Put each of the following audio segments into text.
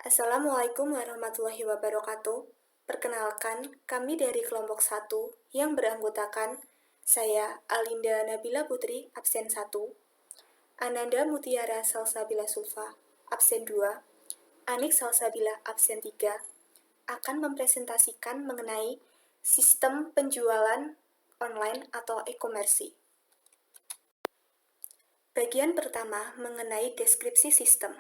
Assalamualaikum warahmatullahi wabarakatuh. Perkenalkan, kami dari kelompok 1 yang beranggotakan saya Alinda Nabila Putri, absen 1, Ananda Mutiara Salsabila Sulfa, absen 2, Anik Salsabila, absen 3, akan mempresentasikan mengenai sistem penjualan online atau e-komersi. Bagian pertama mengenai deskripsi sistem.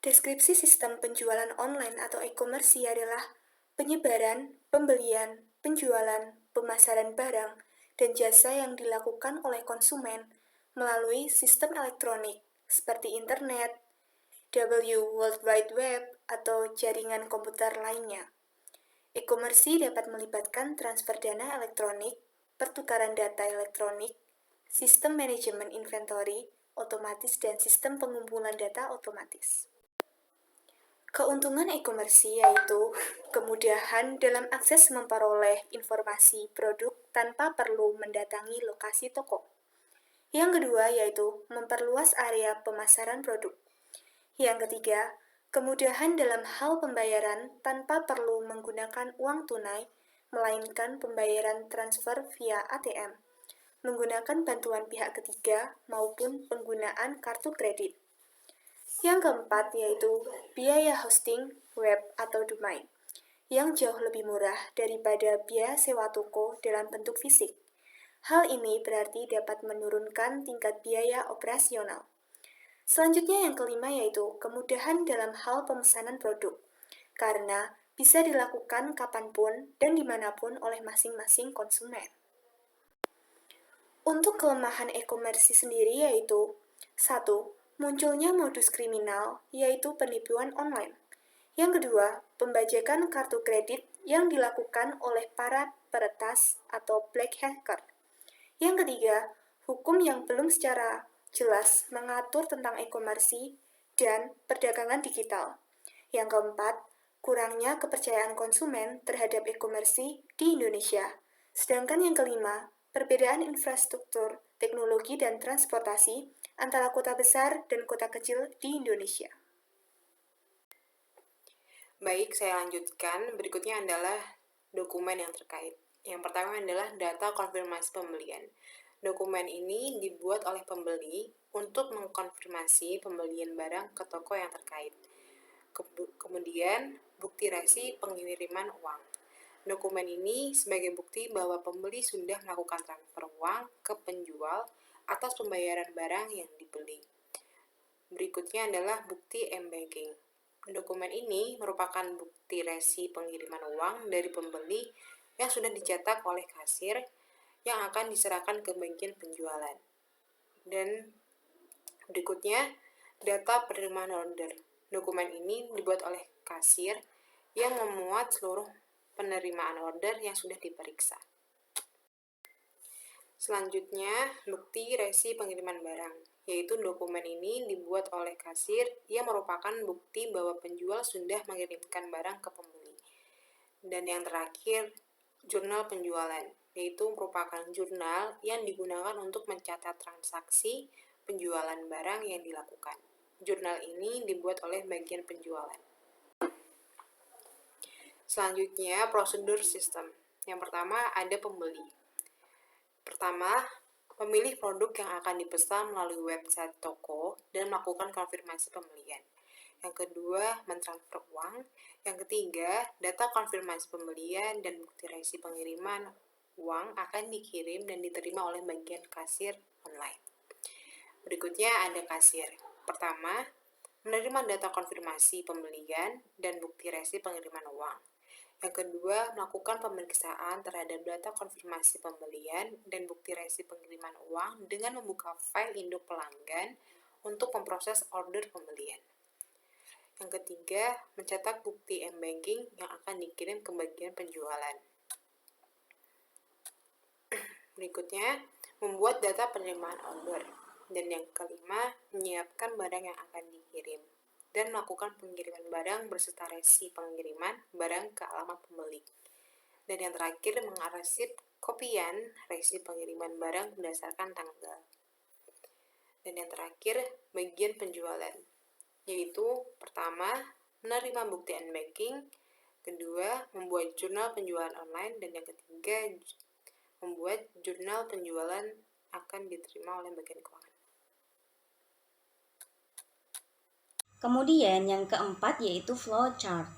Deskripsi sistem penjualan online atau e-komersi adalah penyebaran, pembelian, penjualan, pemasaran barang, dan jasa yang dilakukan oleh konsumen melalui sistem elektronik seperti internet, World Wide Web, atau jaringan komputer lainnya. E-komersi dapat melibatkan transfer dana elektronik, pertukaran data elektronik, sistem manajemen inventory otomatis, dan sistem pengumpulan data otomatis. Keuntungan e-komersi yaitu kemudahan dalam akses memperoleh informasi produk tanpa perlu mendatangi lokasi toko. Yang kedua yaitu memperluas area pemasaran produk. Yang ketiga, kemudahan dalam hal pembayaran tanpa perlu menggunakan uang tunai, melainkan pembayaran transfer via ATM, menggunakan bantuan pihak ketiga maupun penggunaan kartu kredit. Yang keempat yaitu biaya hosting web atau domain yang jauh lebih murah daripada biaya sewa toko dalam bentuk fisik. Hal ini berarti dapat menurunkan tingkat biaya operasional. Selanjutnya yang kelima yaitu kemudahan dalam hal pemesanan produk, karena bisa dilakukan kapanpun dan dimanapun oleh masing-masing konsumen. Untuk kelemahan e-komersi sendiri yaitu 1. Munculnya modus kriminal, yaitu penipuan online. Yang kedua, pembajakan kartu kredit yang dilakukan oleh para peretas atau black hacker. Yang ketiga, hukum yang belum secara jelas mengatur tentang e-komersi dan perdagangan digital. Yang keempat, kurangnya kepercayaan konsumen terhadap e-komersi di Indonesia. Sedangkan yang kelima, perbedaan infrastruktur, teknologi, dan transportasi antara kota besar dan kota kecil di Indonesia. Baik, saya lanjutkan. Berikutnya adalah dokumen yang terkait. Yang pertama adalah data konfirmasi pembelian. Dokumen ini dibuat oleh pembeli untuk mengkonfirmasi pembelian barang ke toko yang terkait. Kemudian, bukti resi pengiriman uang. Dokumen ini sebagai bukti bahwa pembeli sudah melakukan transfer uang ke penjual atas pembayaran barang yang dibeli. Berikutnya adalah bukti m-banking. Dokumen ini merupakan bukti resi pengiriman uang dari pembeli yang sudah dicetak oleh kasir yang akan diserahkan ke bagian penjualan. Dan berikutnya, data penerimaan order. Dokumen ini dibuat oleh kasir yang memuat seluruh penerimaan order yang sudah diperiksa. Selanjutnya, bukti resi pengiriman barang, yaitu dokumen ini dibuat oleh kasir yang merupakan bukti bahwa penjual sudah mengirimkan barang ke pembeli. Dan yang terakhir, jurnal penjualan, yaitu merupakan jurnal yang digunakan untuk mencatat transaksi penjualan barang yang dilakukan. Jurnal ini dibuat oleh bagian penjualan. Selanjutnya, prosedur sistem. Yang pertama, ada pembeli. Pertama, memilih produk yang akan dipesan melalui website toko dan melakukan konfirmasi pembelian. Yang kedua, mentransfer uang. Yang ketiga, data konfirmasi pembelian dan bukti resi pengiriman uang akan dikirim dan diterima oleh bagian kasir online. Berikutnya ada kasir. Pertama, menerima data konfirmasi pembelian dan bukti resi pengiriman uang. Yang kedua, melakukan pemeriksaan terhadap data konfirmasi pembelian dan bukti resi pengiriman uang dengan membuka file induk pelanggan untuk memproses order pembelian. Yang ketiga, mencetak bukti m-banking yang akan dikirim ke bagian penjualan. Berikutnya, membuat data penerimaan order. Dan yang kelima, menyiapkan barang yang akan dikirim dan melakukan pengiriman barang beserta resi pengiriman barang ke alamat pembeli. Dan yang terakhir, mengarsip kopian resi pengiriman barang berdasarkan tanggal. Dan yang terakhir, bagian penjualan, yaitu pertama, menerima bukti unbanking, kedua, membuat jurnal penjualan online, dan yang ketiga, membuat jurnal penjualan akan diterima oleh bagian keuangan. Kemudian yang keempat yaitu flowchart.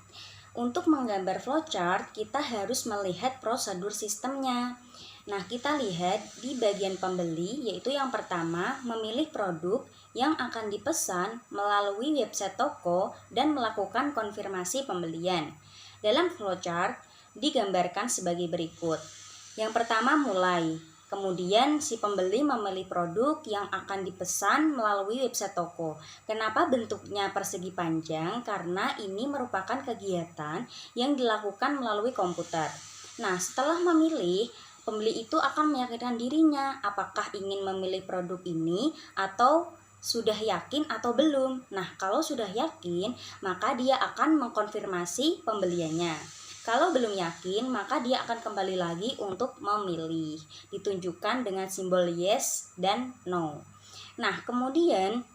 Untuk menggambar flowchart, kita harus melihat prosedur sistemnya. Nah, kita lihat di bagian pembeli, yaitu yang pertama, memilih produk yang akan dipesan melalui website toko dan melakukan konfirmasi pembelian. Dalam flowchart, digambarkan sebagai berikut. Yang pertama, mulai. Kemudian si pembeli memilih produk yang akan dipesan melalui website toko. Kenapa bentuknya persegi panjang? Karena ini merupakan kegiatan yang dilakukan melalui komputer. Nah, setelah memilih, pembeli itu akan meyakinkan dirinya apakah ingin memilih produk ini atau sudah yakin atau belum. Nah, kalau sudah yakin, maka dia akan mengkonfirmasi pembeliannya. Kalau belum yakin, maka dia akan kembali lagi untuk memilih. Ditunjukkan dengan simbol yes dan no. Nah, kemudian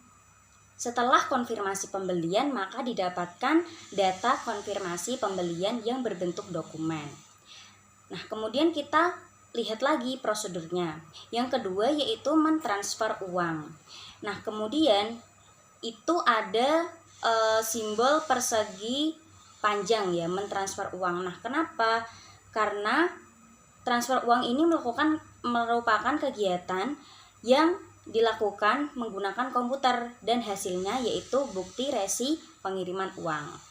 setelah konfirmasi pembelian, maka didapatkan data konfirmasi pembelian yang berbentuk dokumen. Nah, kemudian kita lihat lagi prosedurnya. Yang kedua yaitu mentransfer uang. Nah, kemudian itu ada simbol persegi panjang ya, mentransfer uang. Nah, kenapa? Karena transfer uang ini merupakan kegiatan yang dilakukan menggunakan komputer dan hasilnya yaitu bukti resi pengiriman uang.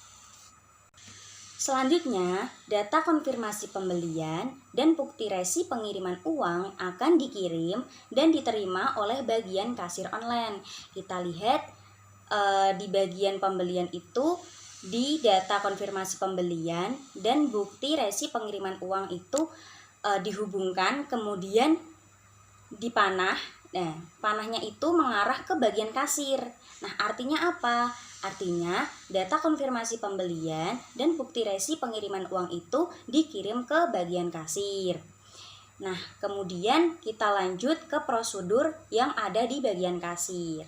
Selanjutnya, data konfirmasi pembelian dan bukti resi pengiriman uang akan dikirim dan diterima oleh bagian kasir online. Kita lihat di bagian pembelian itu, di data konfirmasi pembelian dan bukti resi pengiriman uang itu dihubungkan, kemudian dipanah. Nah, panahnya itu mengarah ke bagian kasir. Nah, artinya apa? Artinya data konfirmasi pembelian dan bukti resi pengiriman uang itu dikirim ke bagian kasir. Nah, kemudian kita lanjut ke prosedur yang ada di bagian kasir.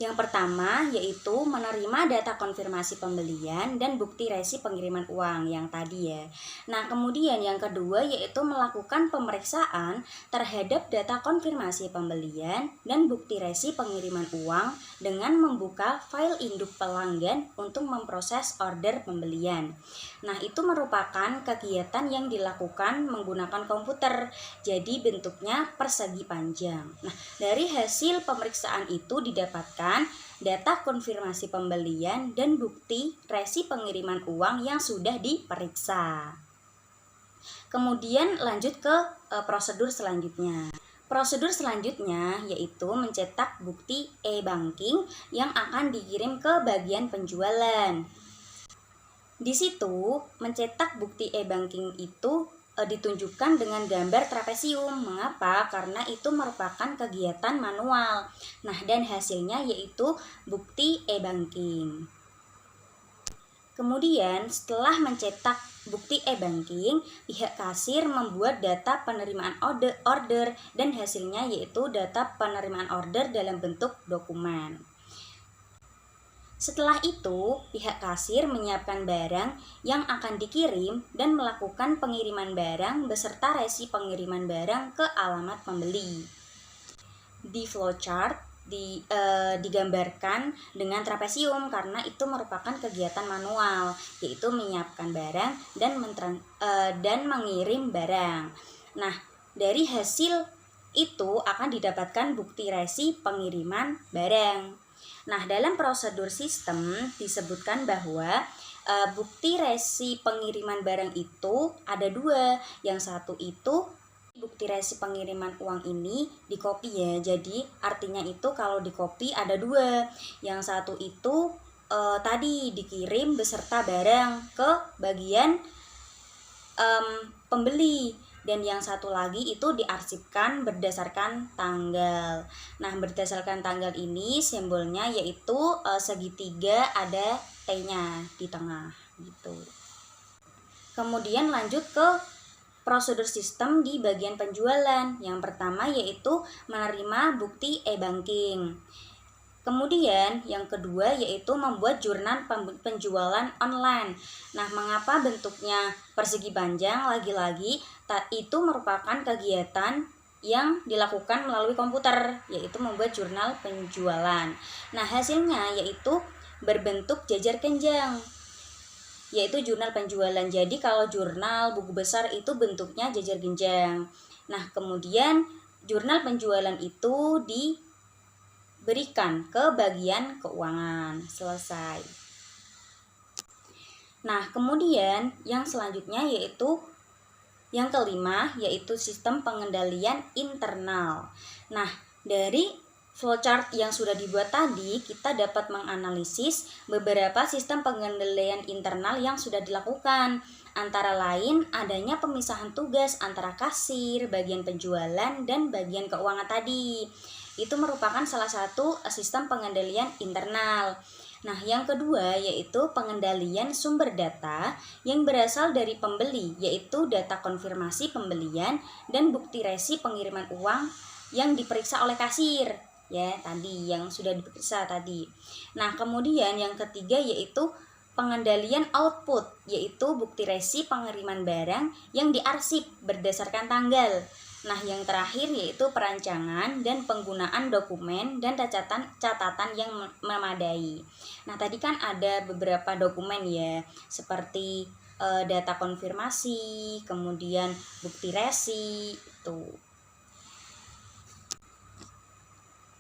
Yang pertama yaitu menerima data konfirmasi pembelian dan bukti resi pengiriman uang yang tadi ya. Nah, kemudian yang kedua yaitu melakukan pemeriksaan terhadap data konfirmasi pembelian dan bukti resi pengiriman uang dengan membuka file induk pelanggan untuk memproses order pembelian. Nah, itu merupakan kegiatan yang dilakukan menggunakan komputer. Jadi bentuknya persegi panjang. Nah, dari hasil pemeriksaan itu didapatkan data konfirmasi pembelian dan bukti resi pengiriman uang yang sudah diperiksa. Kemudian lanjut ke prosedur selanjutnya. Prosedur selanjutnya yaitu mencetak bukti e-banking yang akan dikirim ke bagian penjualan. Di situ mencetak bukti e-banking itu ditunjukkan dengan gambar trapesium. Mengapa? Karena itu merupakan kegiatan manual. Nah, dan hasilnya yaitu bukti e-banking. Kemudian setelah mencetak bukti e-banking, pihak kasir membuat data penerimaan order dan hasilnya yaitu data penerimaan order dalam bentuk dokumen. Setelah itu, pihak kasir menyiapkan barang yang akan dikirim dan melakukan pengiriman barang beserta resi pengiriman barang ke alamat pembeli. Di flowchart digambarkan dengan trapesium karena itu merupakan kegiatan manual, yaitu menyiapkan barang dan mengirim barang. Nah, dari hasil itu akan didapatkan bukti resi pengiriman barang. Nah, dalam prosedur sistem disebutkan bahwa bukti resi pengiriman barang itu ada dua. Yang satu itu bukti resi pengiriman uang ini dikopi ya. Jadi artinya itu kalau dikopi ada dua. Yang satu itu tadi dikirim beserta barang ke bagian pembeli. Dan yang satu lagi itu diarsipkan berdasarkan tanggal. Nah, berdasarkan tanggal ini simbolnya yaitu segitiga ada T-nya di tengah gitu. Kemudian lanjut ke prosedur sistem di bagian penjualan. Yang pertama yaitu menerima bukti e-banking. Kemudian yang kedua yaitu membuat jurnal penjualan online. Nah, mengapa bentuknya persegi panjang? Lagi-lagi itu merupakan kegiatan yang dilakukan melalui komputer, yaitu membuat jurnal penjualan. Nah, hasilnya yaitu berbentuk jajar kenjang, yaitu jurnal penjualan. Jadi kalau jurnal buku besar itu bentuknya jajar genjang. Nah, kemudian jurnal penjualan itu diberikan ke bagian keuangan. Selesai. Nah, kemudian yang selanjutnya yaitu yang kelima yaitu sistem pengendalian internal. Nah, dari flowchart yang sudah dibuat tadi, kita dapat menganalisis beberapa sistem pengendalian internal yang sudah dilakukan. Antara lain adanya pemisahan tugas antara kasir, bagian penjualan, dan bagian keuangan tadi. Itu merupakan salah satu sistem pengendalian internal. Nah, yang kedua yaitu pengendalian sumber data yang berasal dari pembeli, yaitu data konfirmasi pembelian dan bukti resi pengiriman uang yang diperiksa oleh kasir. Ya, tadi yang sudah diperiksa tadi. Nah, kemudian yang ketiga yaitu pengendalian output, yaitu bukti resi pengiriman barang yang diarsip berdasarkan tanggal. Nah, yang terakhir yaitu perancangan dan penggunaan dokumen dan catatan yang memadai. Nah, tadi kan ada beberapa dokumen ya, seperti data konfirmasi, kemudian bukti resi itu.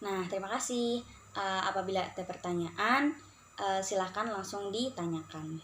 Nah, terima kasih. Apabila ada pertanyaan, silahkan langsung ditanyakan.